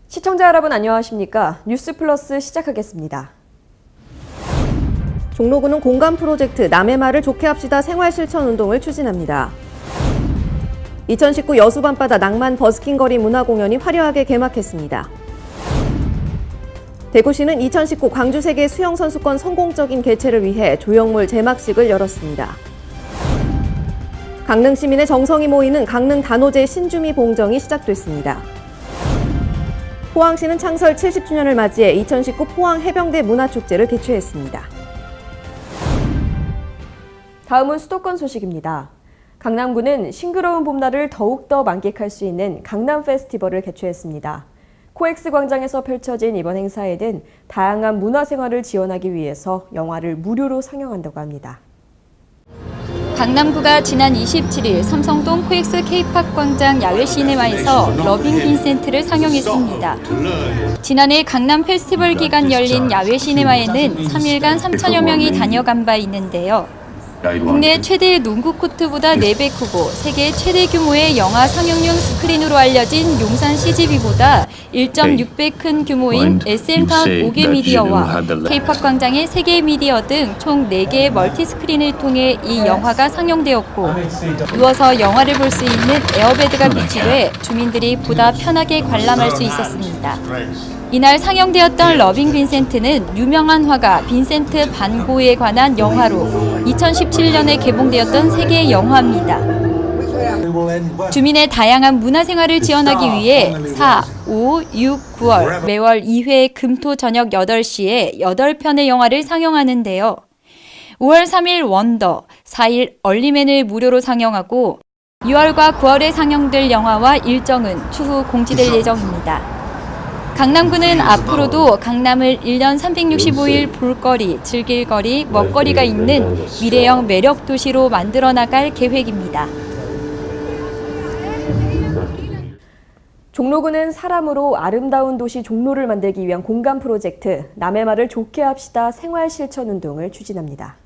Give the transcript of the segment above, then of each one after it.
시청자 여러분 안녕하십니까? 뉴스플러스 시작하겠습니다. 종로구는 공감 프로젝트 남의 말을 좋게 합시다 생활실천운동을 추진합니다. 2019 여수 밤바다 낭만 버스킹 거리 문화공연이 화려하게 개막했습니다. 대구시는 2019 광주 세계 수영선수권 성공적인 개최를 위해 조형물 제막식을 열었습니다. 강릉 시민의 정성이 모이는 강릉 단오제 신주미 봉정이 시작됐습니다. 포항시는 창설 70주년을 맞이해 2019 포항 해병대 문화축제를 개최했습니다. 다음은 수도권 소식입니다. 강남구는 싱그러운 봄날을 더욱더 만끽할 수 있는 강남 페스티벌을 개최했습니다. 코엑스 광장에서 펼쳐진 이번 행사에는 다양한 문화생활을 지원하기 위해서 영화를 무료로 상영한다고 합니다. 강남구가 지난 27일 삼성동 코엑스 K-팝 광장 야외 시네마에서 러빙 빈센트를 상영했습니다. 지난해 강남 페스티벌 기간 열린 야외 시네마에는 3일간 3천여 명이 다녀간 바 있는데요. 국내 최대 농구 코트보다 4배 크고 세계 최대 규모의 영화 상영용 스크린으로 알려진 용산 CGV보다 1.6배 큰 규모인 SM타운 5개 미디어와 K-팝 광장의 3개 미디어 등 총 4개의 멀티 스크린을 통해 이 영화가 상영되었고, 누워서 영화를 볼 수 있는 에어베드가 비치돼 주민들이 보다 편하게 관람할 수 있었습니다. 이날 상영되었던 러빙 빈센트는 유명한 화가 빈센트 반 고흐에 관한 영화로 2017년에 개봉되었던 세계 영화입니다. 주민의 다양한 문화생활을 지원하기 위해 4, 5, 6, 9월 매월 2회 금토 저녁 8시에 8편의 영화를 상영하는데요. 5월 3일 원더, 4일 얼리맨을 무료로 상영하고 6월과 9월에 상영될 영화와 일정은 추후 공지될 예정입니다. 강남구는 앞으로도 강남을 1년 365일 볼거리, 즐길거리, 먹거리가 있는 미래형 매력 도시로 만들어 나갈 계획입니다. 종로구는 사람으로 아름다운 도시 종로를 만들기 위한 공감 프로젝트 남의 말을 좋게 합시다 생활실천운동을 추진합니다.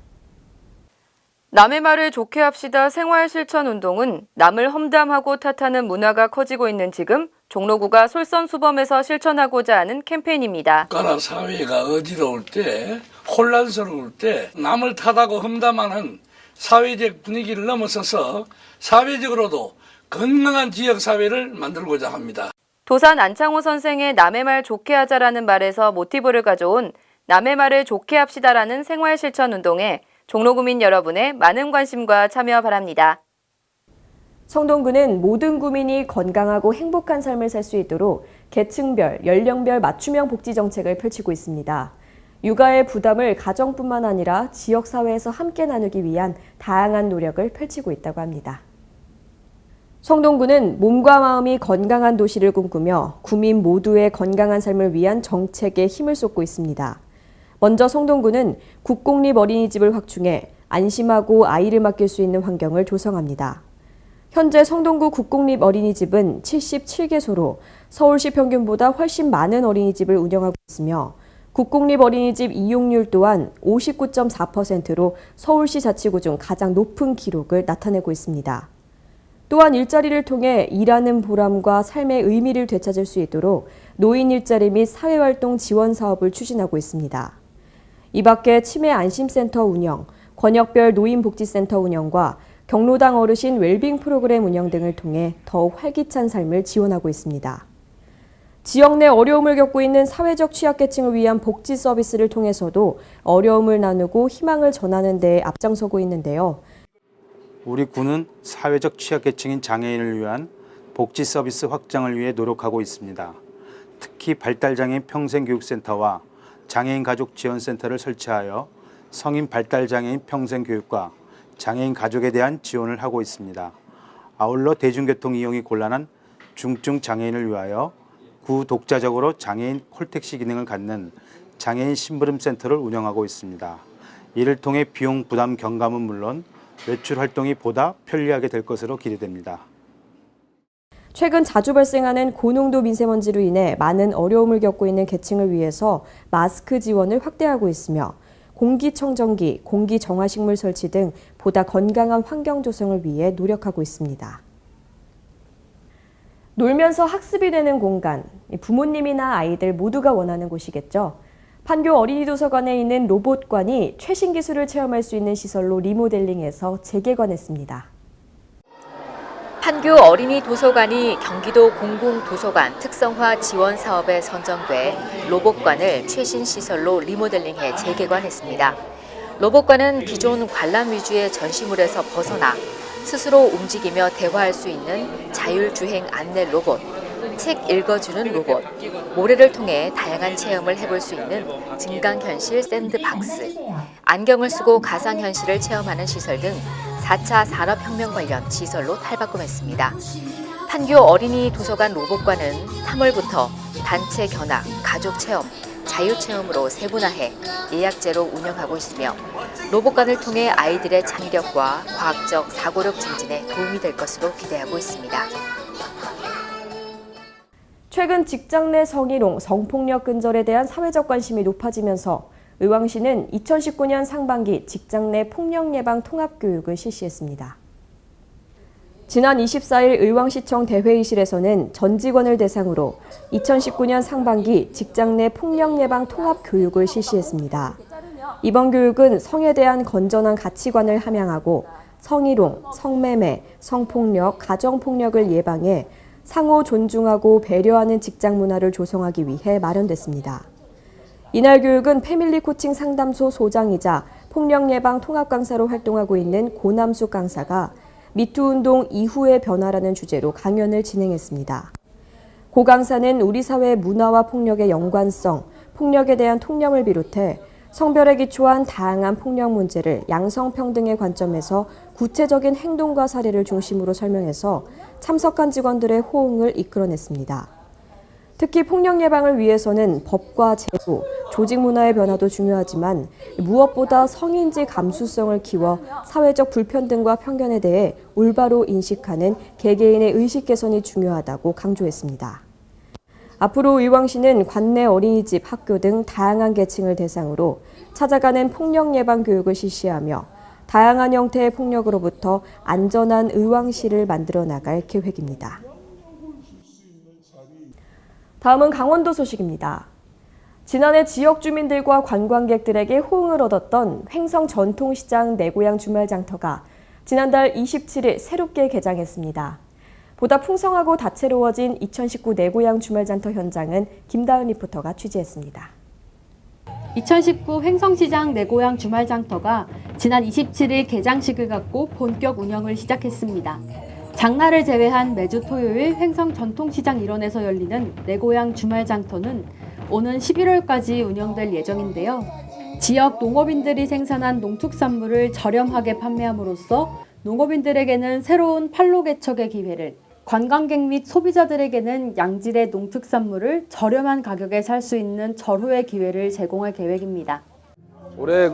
남의 말을 좋게 합시다 생활실천운동은 남을 험담하고 탓하는 문화가 커지고 있는 지금 종로구가 솔선수범해서 실천하고자 하는 캠페인입니다. 국가나 사회가 어지러울 때, 혼란스러울 때 남을 탓하고 험담하는 사회적 분위기를 넘어서서 사회적으로도 건강한 지역사회를 만들고자 합니다. 도산 안창호 선생의 남의 말 좋게 하자라는 말에서 모티브를 가져온 남의 말을 좋게 합시다라는 생활실천운동에 종로구민 여러분의 많은 관심과 참여 바랍니다. 성동구는 모든 구민이 건강하고 행복한 삶을 살 수 있도록 계층별, 연령별 맞춤형 복지 정책을 펼치고 있습니다. 육아의 부담을 가정뿐만 아니라 지역사회에서 함께 나누기 위한 다양한 노력을 펼치고 있다고 합니다. 성동구는 몸과 마음이 건강한 도시를 꿈꾸며 구민 모두의 건강한 삶을 위한 정책에 힘을 쏟고 있습니다. 먼저 성동구는 국공립 어린이집을 확충해 안심하고 아이를 맡길 수 있는 환경을 조성합니다. 현재 성동구 국공립 어린이집은 77개소로 서울시 평균보다 훨씬 많은 어린이집을 운영하고 있으며 국공립 어린이집 이용률 또한 59.4%로 서울시 자치구 중 가장 높은 기록을 나타내고 있습니다. 또한 일자리를 통해 일하는 보람과 삶의 의미를 되찾을 수 있도록 노인 일자리 및 사회활동 지원 사업을 추진하고 있습니다. 이 밖에 치매 안심센터 운영, 권역별 노인복지센터 운영과 경로당 어르신 웰빙 프로그램 운영 등을 통해 더욱 활기찬 삶을 지원하고 있습니다. 지역 내 어려움을 겪고 있는 사회적 취약계층을 위한 복지 서비스를 통해서도 어려움을 나누고 희망을 전하는 데 앞장서고 있는데요. 우리 구는 사회적 취약계층인 장애인을 위한 복지 서비스 확장을 위해 노력하고 있습니다. 특히 발달장애인 평생교육센터와 장애인 가족 지원센터를 설치하여 성인 발달장애인 평생교육과 장애인 가족에 대한 지원을 하고 있습니다. 아울러 대중교통 이용이 곤란한 중증 장애인을 위하여 구 독자적으로 장애인 콜택시 기능을 갖는 장애인 심부름센터를 운영하고 있습니다. 이를 통해 비용 부담 경감은 물론 외출 활동이 보다 편리하게 될 것으로 기대됩니다. 최근 자주 발생하는 고농도 미세먼지로 인해 많은 어려움을 겪고 있는 계층을 위해서 마스크 지원을 확대하고 있으며 공기청정기, 공기정화식물 설치 등 보다 건강한 환경 조성을 위해 노력하고 있습니다. 놀면서 학습이 되는 공간, 부모님이나 아이들 모두가 원하는 곳이겠죠. 판교 어린이 도서관에 있는 로봇관이 최신 기술을 체험할 수 있는 시설로 리모델링해서 재개관했습니다. 판교 어린이 도서관이 경기도 공공도서관 특성화 지원 사업에 선정돼 로봇관을 최신 시설로 리모델링해 재개관했습니다. 로봇관은 기존 관람 위주의 전시물에서 벗어나 스스로 움직이며 대화할 수 있는 자율주행 안내 로봇, 책 읽어주는 로봇, 모래를 통해 다양한 체험을 해볼 수 있는 증강현실 샌드박스, 안경을 쓰고 가상현실을 체험하는 시설 등 4차 산업혁명 관련 시설로 탈바꿈했습니다. 판교 어린이 도서관 로봇관은 3월부터 단체 견학, 가족 체험, 자유체험으로 세분화해 예약제로 운영하고 있으며 로봇관을 통해 아이들의 창의력과 과학적 사고력 증진에 도움이 될 것으로 기대하고 있습니다. 최근 직장 내 성희롱, 성폭력 근절에 대한 사회적 관심이 높아지면서 의왕시는 2019년 상반기 직장 내 폭력 예방 통합 교육을 실시했습니다. 지난 24일 의왕시청 대회의실에서는 전 직원을 대상으로 2019년 상반기 직장 내 폭력 예방 통합 교육을 실시했습니다. 이번 교육은 성에 대한 건전한 가치관을 함양하고 성희롱, 성매매, 성폭력, 가정폭력을 예방해 상호 존중하고 배려하는 직장 문화를 조성하기 위해 마련됐습니다. 이날 교육은 패밀리 코칭 상담소 소장이자 폭력 예방 통합 강사로 활동하고 있는 고남숙 강사가 미투 운동 이후의 변화라는 주제로 강연을 진행했습니다. 고 강사는 우리 사회 문화와 폭력의 연관성, 폭력에 대한 통념을 비롯해 성별에 기초한 다양한 폭력 문제를 양성평등의 관점에서 구체적인 행동과 사례를 중심으로 설명해서 참석한 직원들의 호응을 이끌어냈습니다. 특히 폭력 예방을 위해서는 법과 제도, 조직 문화의 변화도 중요하지만 무엇보다 성인지 감수성을 키워 사회적 불평등과 편견에 대해 올바로 인식하는 개개인의 의식 개선이 중요하다고 강조했습니다. 앞으로 의왕시는 관내 어린이집, 학교 등 다양한 계층을 대상으로 찾아가는 폭력 예방 교육을 실시하며 다양한 형태의 폭력으로부터 안전한 의왕시를 만들어 나갈 계획입니다. 다음은 강원도 소식입니다. 지난해 지역 주민들과 관광객들에게 호응을 얻었던 횡성 전통시장 내고향 주말장터가 지난달 27일 새롭게 개장했습니다. 보다 풍성하고 다채로워진 2019 내고향 주말장터 현장은 김다은 리포터가 취재했습니다. 2019 횡성시장 내고향 주말장터가 지난 27일 개장식을 갖고 본격 운영을 시작했습니다. 장날을 제외한 매주 토요일 횡성 전통시장 일원에서 열리는 내고향 주말장터는 오는 11월까지 운영될 예정인데요. 지역 농업인들이 생산한 농축산물을 저렴하게 판매함으로써 농업인들에게는 새로운 판로 개척의 기회를, 관광객 및 소비자들에게는 양질의 농축산물을 저렴한 가격에 살 수 있는 절호의 기회를 제공할 계획입니다. 올해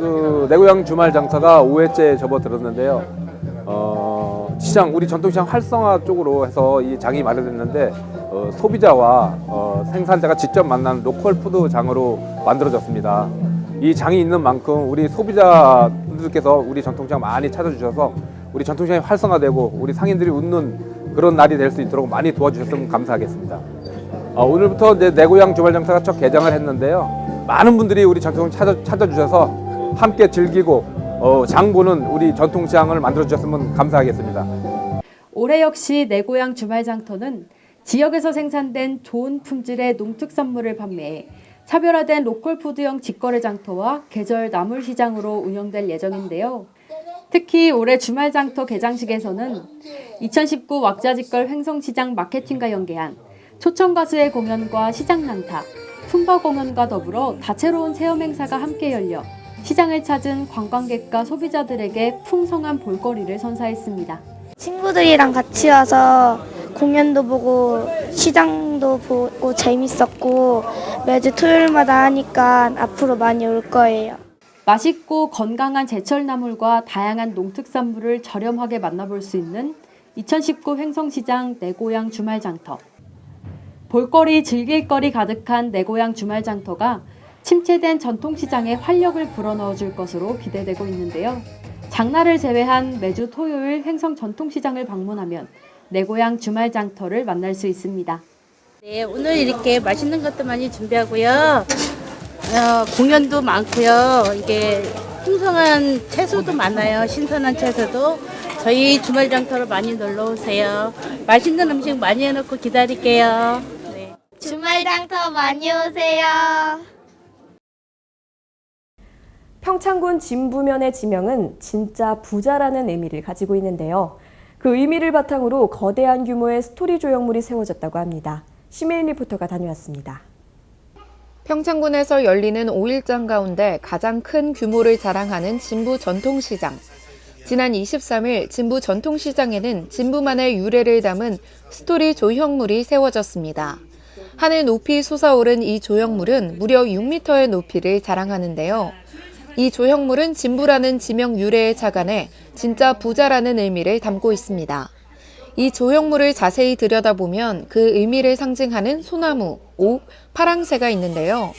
내고향 주말 장터가 5회째 접어들었는데요. 시장, 우리 전통시장 활성화 쪽으로 해서 이 장이 마련됐는데 소비자와 생산자가 직접 만나는 로컬 푸드 장으로 만들어졌습니다. 이 장이 있는 만큼 우리 소비자분들께서 우리 전통시장 많이 찾아주셔서 우리 전통시장이 활성화되고 우리 상인들이 웃는 그런 날이 될 수 있도록 많이 도와주셨으면 감사하겠습니다. 오늘부터 내고향 주말장터가 첫 개장을 했는데요. 많은 분들이 우리 전통시장 찾아주셔서 함께 즐기고 장 보는 우리 전통시장을 만들어주셨으면 감사하겠습니다. 올해 역시 내고향 주말장터는 지역에서 생산된 좋은 품질의 농축산물을 판매해 차별화된 로컬푸드형 직거래 장터와 계절 나물시장으로 운영될 예정인데요. 특히 올해 주말장터 개장식에서는 2019 왁자지껄 횡성시장 마케팅과 연계한 초청가수의 공연과 시장난타, 품바 공연과 더불어 다채로운 체험 행사가 함께 열려 시장을 찾은 관광객과 소비자들에게 풍성한 볼거리를 선사했습니다. 친구들이랑 같이 와서 공연도 보고 시장도 보고 재밌었고 매주 토요일마다 하니까 앞으로 많이 올 거예요. 맛있고 건강한 제철나물과 다양한 농특산물을 저렴하게 만나볼 수 있는 2019 횡성시장 내고향 주말장터. 볼거리, 즐길거리 가득한 내고향 주말장터가 침체된 전통시장에 활력을 불어넣어줄 것으로 기대되고 있는데요. 장날을 제외한 매주 토요일 횡성 전통시장을 방문하면 내 고향 주말 장터를 만날 수 있습니다. 네, 오늘 이렇게 맛있는 것도 많이 준비하고요. 공연도 많고요. 이게 풍성한 채소도 많아요. 신선한 채소도. 저희 주말 장터로 많이 놀러 오세요. 맛있는 음식 많이 해놓고 기다릴게요. 네. 주말 장터 많이 오세요. 평창군 진부면의 지명은 진짜 부자라는 의미를 가지고 있는데요. 그 의미를 바탕으로 거대한 규모의 스토리 조형물이 세워졌다고 합니다. 심혜인 리포터가 다녀왔습니다. 평창군에서 열리는 5일장 가운데 가장 큰 규모를 자랑하는 진부 전통시장. 지난 23일 진부 전통시장에는 진부만의 유래를 담은 스토리 조형물이 세워졌습니다. 하늘 높이 솟아오른 이 조형물은 무려 6m의 높이를 자랑하는데요. 이 조형물은 진부라는 지명 유래에 착안해 진짜 부자라는 의미를 담고 있습니다. 이 조형물을 자세히 들여다보면 그 의미를 상징하는 소나무, 옥, 파랑새가 있는데요.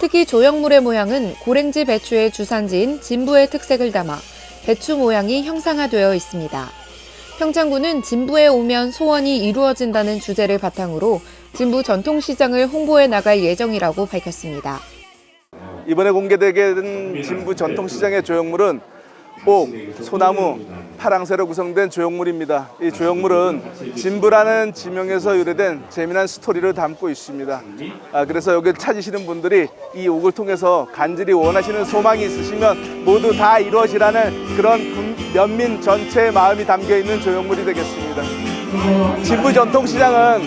특히 조형물의 모양은 고랭지 배추의 주산지인 진부의 특색을 담아 배추 모양이 형상화되어 있습니다. 평창군은 진부에 오면 소원이 이루어진다는 주제를 바탕으로 진부 전통시장을 홍보해 나갈 예정이라고 밝혔습니다. 이번에 공개되게 된 진부 전통시장의 조형물은 옥, 소나무, 파랑새로 구성된 조형물입니다. 이 조형물은 진부라는 지명에서 유래된 재미난 스토리를 담고 있습니다. 그래서 여기 찾으시는 분들이 이 옥을 통해서 간절히 원하시는 소망이 있으시면 모두 다 이루어지라는 그런 면민 전체의 마음이 담겨있는 조형물이 되겠습니다. 진부 전통시장은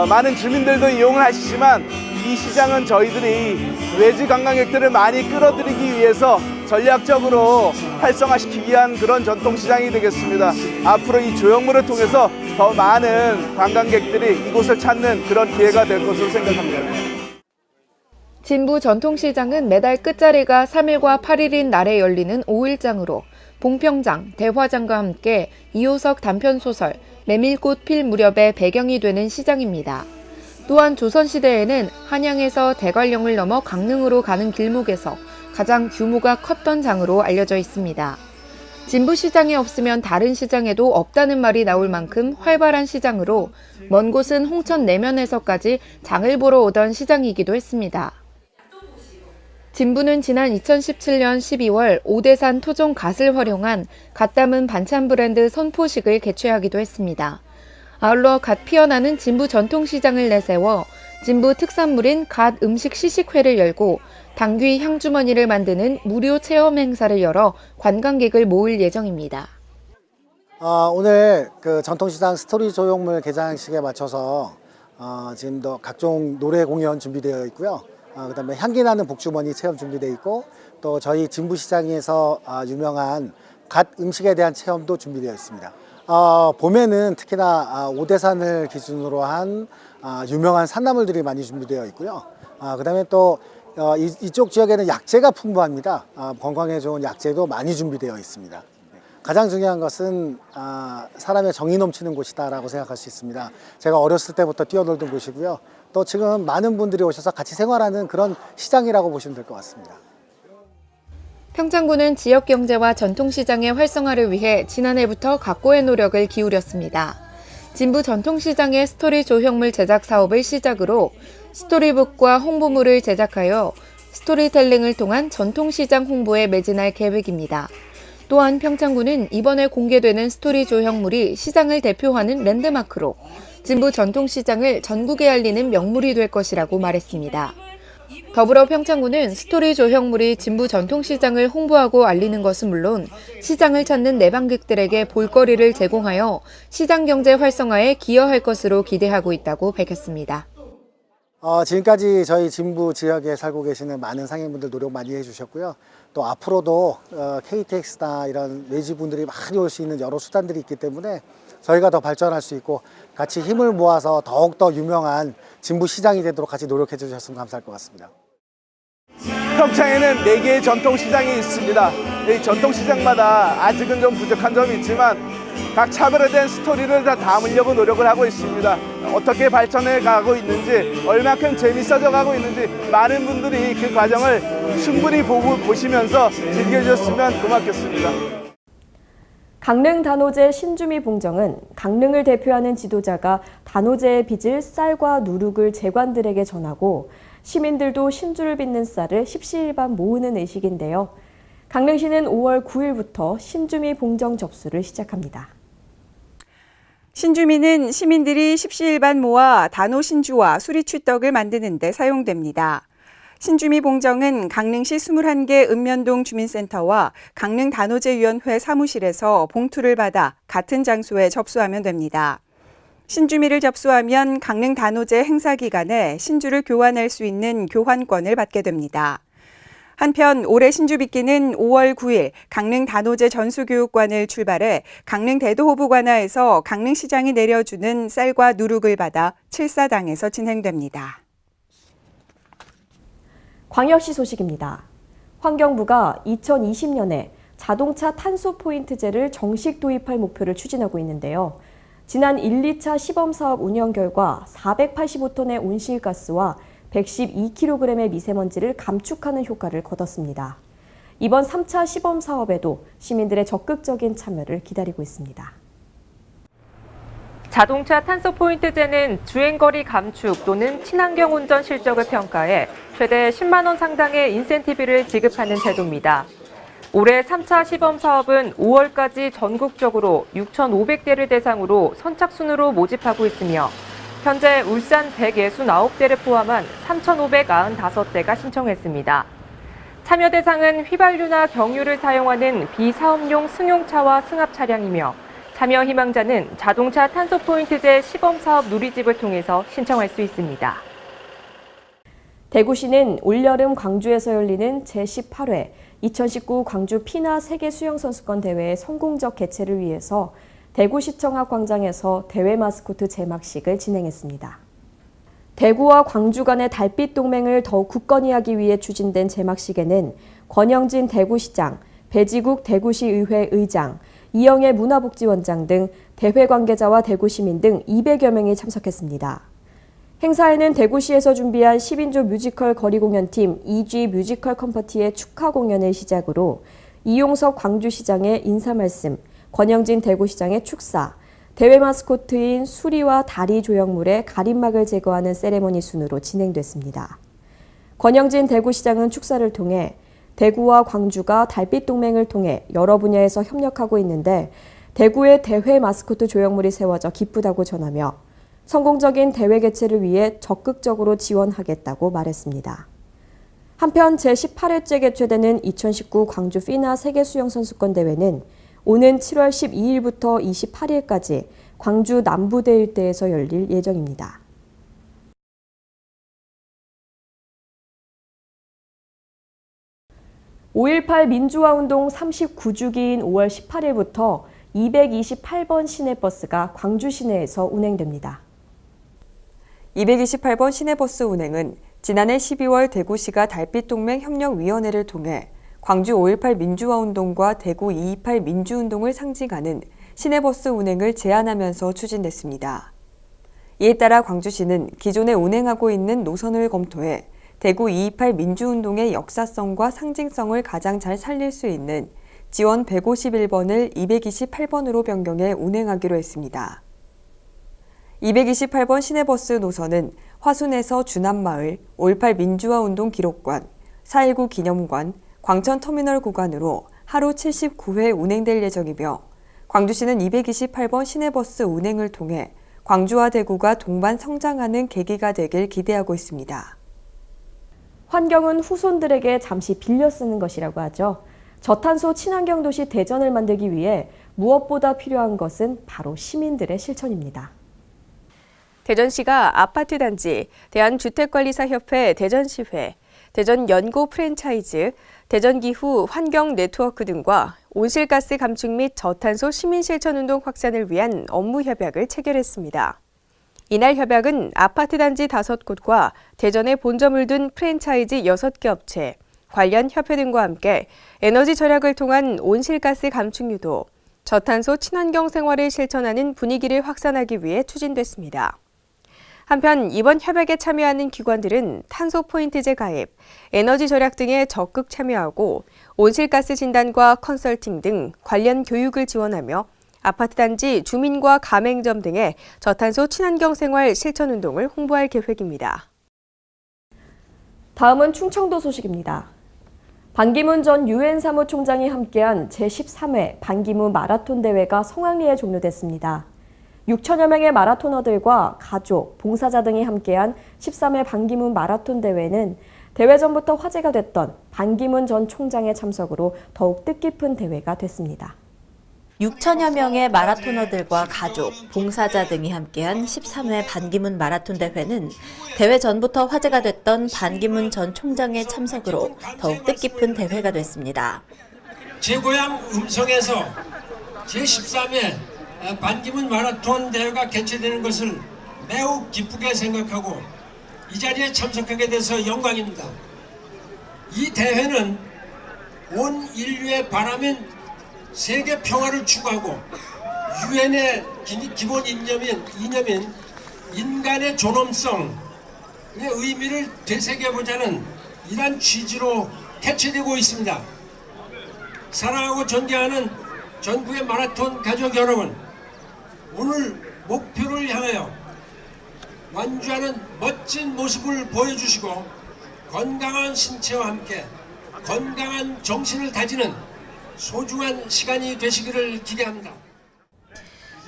많은 주민들도 이용을 하시지만 이 시장은 저희들이 외지 관광객들을 많이 끌어들이기 위해서 전략적으로 활성화시키기 위한 그런 전통시장이 되겠습니다. 앞으로 이 조형물을 통해서 더 많은 관광객들이 이곳을 찾는 그런 기회가 될 것으로 생각합니다. 진부 전통시장은 매달 끝자리가 3일과 8일인 날에 열리는 5일장으로 봉평장, 대화장과 함께 이호석 단편소설 메밀꽃 필 무렵의 배경이 되는 시장입니다. 또한 조선시대에는 한양에서 대관령을 넘어 강릉으로 가는 길목에서 가장 규모가 컸던 장으로 알려져 있습니다. 진부시장이 없으면 다른 시장에도 없다는 말이 나올 만큼 활발한 시장으로 먼 곳은 홍천 내면에서까지 장을 보러 오던 시장이기도 했습니다. 진부는 지난 2017년 12월 오대산 토종 갓을 활용한 갓 담은 반찬 브랜드 선포식을 개최하기도 했습니다. 아울러 갓 피어나는 진부 전통시장을 내세워 진부 특산물인 갓 음식 시식회를 열고 당귀 향주머니를 만드는 무료 체험 행사를 열어 관광객을 모을 예정입니다. 오늘 그 전통시장 스토리 조형물 개장식에 맞춰서 지금도 각종 노래 공연 준비되어 있고요. 그다음에 향기 나는 복주머니 체험 준비되어 있고 또 저희 진부시장에서 유명한 갓 음식에 대한 체험도 준비되어 있습니다. 봄에는 특히나 오대산을 기준으로 한 유명한 산나물들이 많이 준비되어 있고요. 그다음에 또 이쪽 지역에는 약재가 풍부합니다. 건강에 좋은 약재도 많이 준비되어 있습니다. 가장 중요한 것은 사람의 정이 넘치는 곳이다라고 생각할 수 있습니다. 제가 어렸을 때부터 뛰어놀던 곳이고요. 또 지금 많은 분들이 오셔서 같이 생활하는 그런 시장이라고 보시면 될 것 같습니다. 평창군은 지역 경제와 전통시장의 활성화를 위해 지난해부터 각고의 노력을 기울였습니다. 진부 전통시장의 스토리 조형물 제작 사업을 시작으로 스토리북과 홍보물을 제작하여 스토리텔링을 통한 전통시장 홍보에 매진할 계획입니다. 또한 평창군은 이번에 공개되는 스토리 조형물이 시장을 대표하는 랜드마크로 진부 전통시장을 전국에 알리는 명물이 될 것이라고 말했습니다. 더불어 평창군은 스토리 조형물이 진부 전통시장을 홍보하고 알리는 것은 물론 시장을 찾는 내방객들에게 볼거리를 제공하여 시장 경제 활성화에 기여할 것으로 기대하고 있다고 밝혔습니다. 지금까지 저희 진부 지역에 살고 계시는 많은 상인분들 노력 많이 해주셨고요. 또 앞으로도 KTX나 이런 외지분들이 많이 올 수 있는 여러 수단들이 있기 때문에 저희가 더 발전할 수 있고 같이 힘을 모아서 더욱더 유명한 진부시장이 되도록 같이 노력해 주셨으면 감사할 것 같습니다. 평창에는 4개의 전통시장이 있습니다. 이 전통시장마다 아직은 좀 부족한 점이 있지만 각 차별화된 스토리를 다 담으려고 노력을 하고 있습니다. 어떻게 발전해 가고 있는지, 얼마큼 재밌어져 가고 있는지 많은 분들이 그 과정을 충분히 보시면서 즐겨주셨으면 고맙겠습니다. 강릉 단오제 신주미 봉정은 강릉을 대표하는 지도자가 단오제의 빚을 쌀과 누룩을 제관들에게 전하고 시민들도 신주를 빚는 쌀을 십시일반 모으는 의식인데요. 강릉시는 5월 9일부터 신주미 봉정 접수를 시작합니다. 신주미는 시민들이 십시일반 모아 단오 신주와 수리추떡을 만드는 데 사용됩니다. 신주미 봉정은 강릉시 21개 읍면동 주민센터와 강릉 단오제위원회 사무실에서 봉투를 받아 같은 장소에 접수하면 됩니다. 신주미를 접수하면 강릉 단오제 행사 기간에 신주를 교환할 수 있는 교환권을 받게 됩니다. 한편 올해 신주빚기는 5월 9일 강릉 단오제 전수교육관을 출발해 강릉 대도호부관하에서 강릉시장이 내려주는 쌀과 누룩을 받아 칠사당에서 진행됩니다. 광역시 소식입니다. 환경부가 2020년에 자동차 탄소 포인트제를 정식 도입할 목표를 추진하고 있는데요. 지난 1, 2차 시범 사업 운영 결과 485톤의 온실가스와 112kg의 미세먼지를 감축하는 효과를 거뒀습니다. 이번 3차 시범 사업에도 시민들의 적극적인 참여를 기다리고 있습니다. 자동차 탄소 포인트제는 주행거리 감축 또는 친환경 운전 실적을 평가해 최대 10만 원 상당의 인센티브를 지급하는 제도입니다. 올해 3차 시범 사업은 5월까지 전국적으로 6,500대를 대상으로 선착순으로 모집하고 있으며 현재 울산 169대를 포함한 3,595대가 신청했습니다. 참여 대상은 휘발유나 경유를 사용하는 비사업용 승용차와 승합 차량이며 참여 희망자는 자동차 탄소 포인트제 시범 사업 누리집을 통해서 신청할 수 있습니다. 대구시는 올여름 광주에서 열리는 제18회 2019 광주 피나 세계 수영선수권 대회의 성공적 개최를 위해서 대구시청 앞 광장에서 대회 마스코트 제막식을 진행했습니다. 대구와 광주 간의 달빛 동맹을 더욱 굳건히 하기 위해 추진된 제막식에는 권영진 대구시장, 배지국 대구시의회 의장, 이영애 문화복지원장 등 대회 관계자와 대구 시민 등 200여 명이 참석했습니다. 행사에는 대구시에서 준비한 10인조 뮤지컬 거리 공연팀 EG 뮤지컬 컴퍼티의 축하 공연을 시작으로 이용석 광주시장의 인사 말씀, 권영진 대구시장의 축사, 대회 마스코트인 수리와 다리 조형물의 가림막을 제거하는 세레머니 순으로 진행됐습니다. 권영진 대구시장은 축사를 통해 대구와 광주가 달빛 동맹을 통해 여러 분야에서 협력하고 있는데 대구의 대회 마스코트 조형물이 세워져 기쁘다고 전하며 성공적인 대회 개최를 위해 적극적으로 지원하겠다고 말했습니다. 한편 제18회째 개최되는 2019 광주 피나 세계수영선수권 대회는 오는 7월 12일부터 28일까지 광주 남부대 일대에서 열릴 예정입니다. (5.18) 민주화운동 39주기인 5월 18일부터 228번 시내버스가 광주 시내에서 운행됩니다. 228번 시내버스 운행은 지난해 12월 대구시가 달빛동맹협력위원회를 통해 광주 5.18 민주화운동과 대구 228 민주운동을 상징하는 시내버스 운행을 제한하면서 추진됐습니다. 이에 따라 광주시는 기존에 운행하고 있는 노선을 검토해 대구 228 민주운동의 역사성과 상징성을 가장 잘 살릴 수 있는 지원 151번을 228번으로 변경해 운행하기로 했습니다. 228번 시내버스 노선은 화순에서 주남마을, 5.18 민주화운동 기록관, 4.19 기념관, 광천터미널 구간으로 하루 79회 운행될 예정이며 광주시는 228번 시내버스 운행을 통해 광주와 대구가 동반 성장하는 계기가 되길 기대하고 있습니다. 환경은 후손들에게 잠시 빌려 쓰는 것이라고 하죠. 저탄소 친환경 도시 대전을 만들기 위해 무엇보다 필요한 것은 바로 시민들의 실천입니다. 대전시가 아파트 단지, 대한주택관리사협회 대전시회, 대전연고 프랜차이즈, 대전기후 환경 네트워크 등과 온실가스 감축 및 저탄소 시민실천운동 확산을 위한 업무 협약을 체결했습니다. 이날 협약은 아파트 단지 5곳과 대전에 본점을 둔 프랜차이즈 6개 업체, 관련 협회 등과 함께 에너지 절약을 통한 온실가스 감축 유도, 저탄소 친환경 생활을 실천하는 분위기를 확산하기 위해 추진됐습니다. 한편 이번 협약에 참여하는 기관들은 탄소 포인트제 가입, 에너지 절약 등에 적극 참여하고 온실가스 진단과 컨설팅 등 관련 교육을 지원하며 아파트 단지 주민과 가맹점 등의 저탄소 친환경 생활 실천 운동을 홍보할 계획입니다. 다음은 충청도 소식입니다. 반기문 전 유엔 사무총장이 함께한 제13회 반기문 마라톤 대회가 성황리에 종료됐습니다. 6천여 명의 마라토너들과 가족, 봉사자 등이 함께한 13회 반기문 마라톤 대회는 대회 전부터 화제가 됐던 반기문 전 총장의 참석으로 더욱 뜻깊은 대회가 됐습니다. 6천여 명의 마라토너들과 가족, 봉사자 등이 함께한 13회 반기문 마라톤 대회는 대회 전부터 화제가 됐던 반기문 전 총장의 참석으로 더욱 뜻깊은 대회가 됐습니다. 제 고향 음성에서 제13회 반기문 마라톤 대회가 개최되는 것을 매우 기쁘게 생각하고 이 자리에 참석하게 돼서 영광입니다. 이 대회는 온 인류의 바람인 세계 평화를 추구하고 유엔의 기본 이념인 인간의 존엄성의 의미를 되새겨보자는 이러한 취지로 개최되고 있습니다. 사랑하고 존경하는 전국의 마라톤 가족 여러분, 오늘 목표를 향하여 완주하는 멋진 모습을 보여주시고 건강한 신체와 함께 건강한 정신을 다지는 소중한 시간이 되시기를 기대합니다.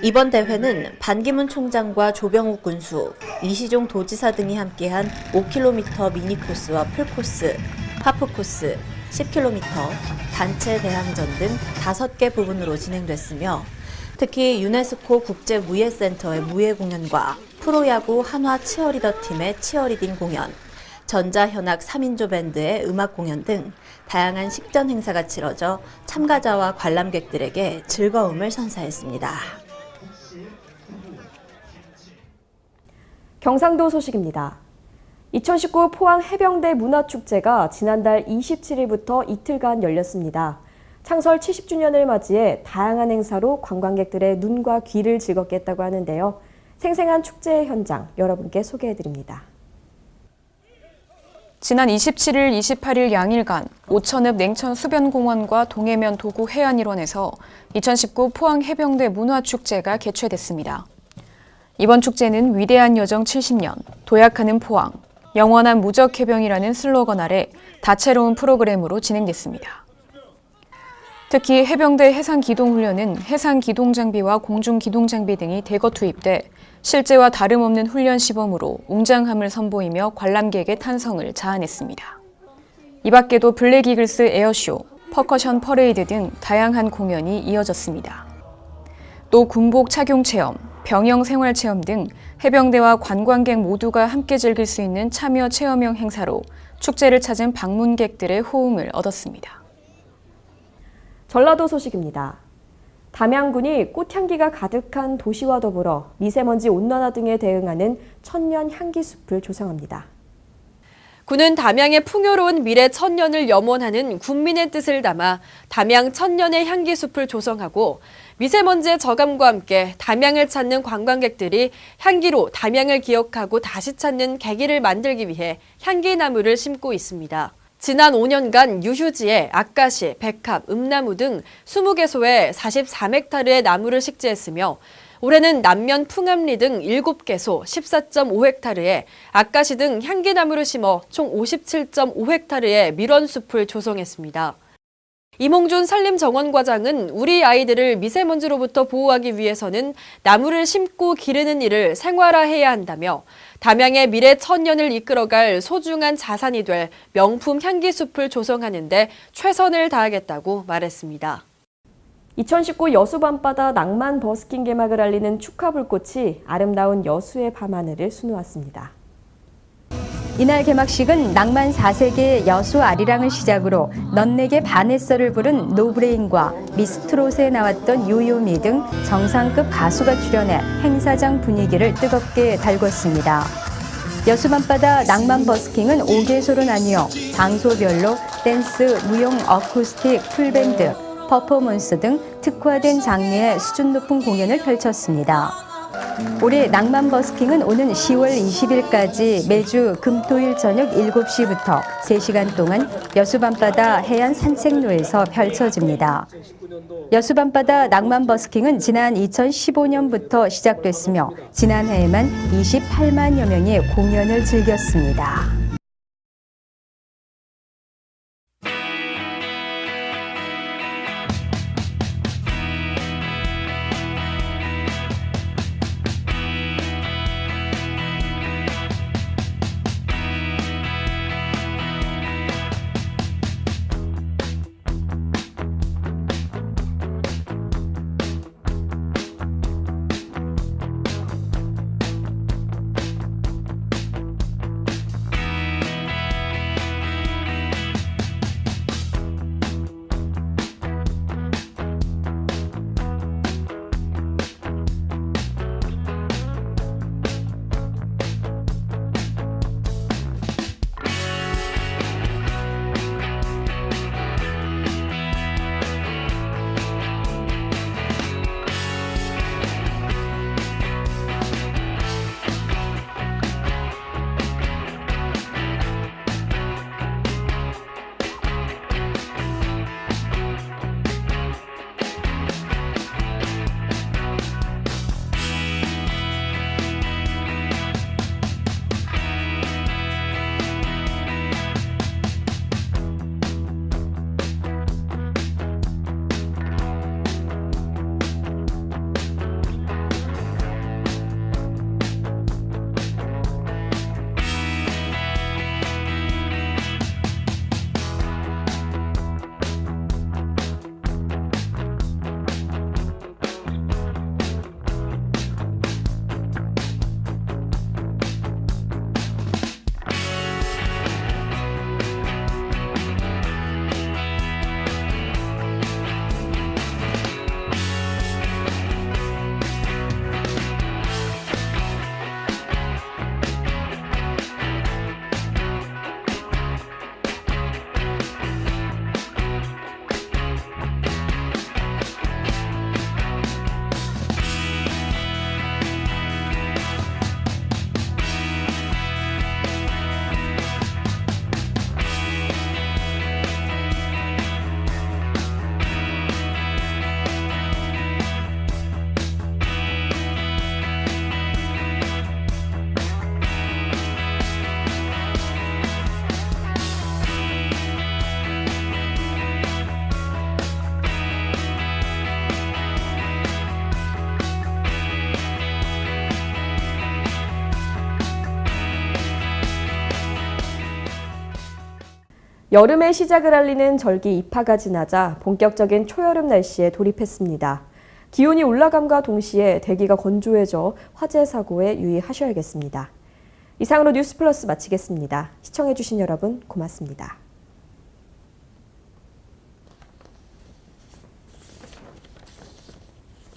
이번 대회는 반기문 총장과 조병욱 군수, 이시종 도지사 등이 함께한 5km 미니코스와 풀코스, 하프코스, 10km, 단체 대항전 등 5개 부분으로 진행됐으며 특히 유네스코 국제무예센터의 무예 공연과 프로야구 한화 치어리더 팀의 치어리딩 공연, 전자현악 3인조 밴드의 음악 공연 등 다양한 식전 행사가 치러져 참가자와 관람객들에게 즐거움을 선사했습니다. 경상도 소식입니다. 2019 포항 해병대 문화축제가 지난달 27일부터 이틀간 열렸습니다. 창설 70주년을 맞이해 다양한 행사로 관광객들의 눈과 귀를 즐겁게 했다고 하는데요. 생생한 축제의 현장 여러분께 소개해드립니다. 지난 27일, 28일 양일간 오천읍 냉천 수변공원과 동해면 도구 해안일원에서 2019 포항 해병대 문화축제가 개최됐습니다. 이번 축제는 위대한 여정 70년, 도약하는 포항, 영원한 무적해병이라는 슬로건 아래 다채로운 프로그램으로 진행됐습니다. 특히 해병대 해상기동훈련은 해상기동장비와 공중기동장비 등이 대거 투입돼 실제와 다름없는 훈련 시범으로 웅장함을 선보이며 관람객의 탄성을 자아냈습니다. 이 밖에도 블랙 이글스 에어쇼, 퍼커션 퍼레이드 등 다양한 공연이 이어졌습니다. 또 군복 착용 체험, 병영 생활 체험 등 해병대와 관광객 모두가 함께 즐길 수 있는 참여 체험형 행사로 축제를 찾은 방문객들의 호응을 얻었습니다. 전라도 소식입니다. 담양군이 꽃향기가 가득한 도시와 더불어 미세먼지 온난화 등에 대응하는 천년 향기숲을 조성합니다. 군은 담양의 풍요로운 미래 천년을 염원하는 국민의 뜻을 담아 담양 천년의 향기숲을 조성하고 미세먼지의 저감과 함께 담양을 찾는 관광객들이 향기로 담양을 기억하고 다시 찾는 계기를 만들기 위해 향기나무를 심고 있습니다. 지난 5년간 유휴지에 아카시, 백합, 음나무 등 20개소에 44헥타르의 나무를 식재했으며 올해는 남면 풍암리 등 7개소 14.5헥타르에 아카시 등 향기나무를 심어 총 57.5헥타르의 밀원숲을 조성했습니다. 이몽준 산림정원과장은 우리 아이들을 미세먼지로부터 보호하기 위해서는 나무를 심고 기르는 일을 생활화해야 한다며 담양의 미래 천년을 이끌어갈 소중한 자산이 될 명품 향기숲을 조성하는 데 최선을 다하겠다고 말했습니다. 2019 여수 밤바다 낭만 버스킹 개막을 알리는 축하 불꽃이 아름다운 여수의 밤하늘을 수놓았습니다. 이날 개막식은 낭만 4세기의 여수 아리랑을 시작으로 넌 내게 반했어를 부른 노브레인과 미스트롯에 나왔던 요요미 등 정상급 가수가 출연해 행사장 분위기를 뜨겁게 달궜습니다. 여수 밤바다 낭만 버스킹은 5개소로 나뉘어 장소별로 댄스, 무용, 어쿠스틱, 풀밴드, 퍼포먼스 등 특화된 장르의 수준 높은 공연을 펼쳤습니다. 올해 낭만 버스킹은 오는 10월 20일까지 매주 금토일 저녁 7시부터 3시간 동안 여수밤바다 해안 산책로에서 펼쳐집니다. 여수밤바다 낭만 버스킹은 지난 2015년부터 시작됐으며 지난해에만 28만여 명이 공연을 즐겼습니다. 여름의 시작을 알리는 절기 입하가 지나자 본격적인 초여름 날씨에 돌입했습니다. 기온이 올라감과 동시에 대기가 건조해져 화재 사고에 유의하셔야겠습니다. 이상으로 뉴스플러스 마치겠습니다. 시청해주신 여러분 고맙습니다.